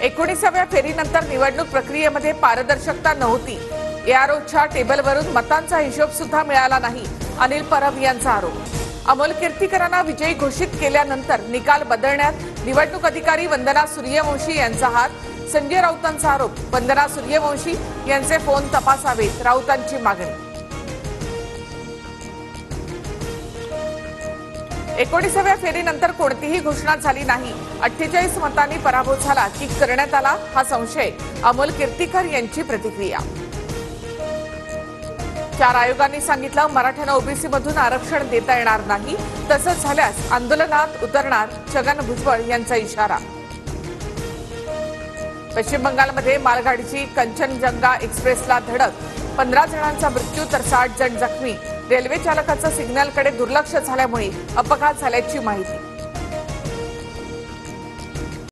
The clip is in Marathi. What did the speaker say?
19व्या फेरीनंतर निवडणूक प्रक्रियेमध्ये पारदर्शकता नव्हती. एआरओच्या टेबलवरून मतांचा हिशोब सुद्धा मिळाला नाही. अनिल परब यांचा आरोप. अमोल कीर्तीकरांना विजयी घोषित केल्यानंतर निकाल बदलण्यात निवडणूक अधिकारी वंदना सूर्यवंशी यांचा हात. संजय राऊतांचा आरोप. वंदना सूर्यवंशी यांचे फोन तपासावेत, राऊतांची मागणी. 19व्या फेरीनंतर कोणतीही घोषणा झाली नाही. 48 मतांनी पराभव झाला की करण्यात आला हा संशय. अमोल कीर्तीकर यांची प्रतिक्रिया. 4 आयोगांनी सांगितलं, मराठ्यांना ओबीसी मधून आरक्षण देता येणार नाही. तसंच झाल्यास आंदोलनात उतरणार. छगन भुजबळ यांचा इशारा. पश्चिम बंगालमध्ये मालगाडीची कंचनजंगा एक्सप्रेसला धडक. 15 जणांचा मृत्यू तर 60 जण जखमी. रेल्वे चालकाचं सिग्नलकडे दुर्लक्ष झाल्यामुळे अपघात झाल्याची माहिती.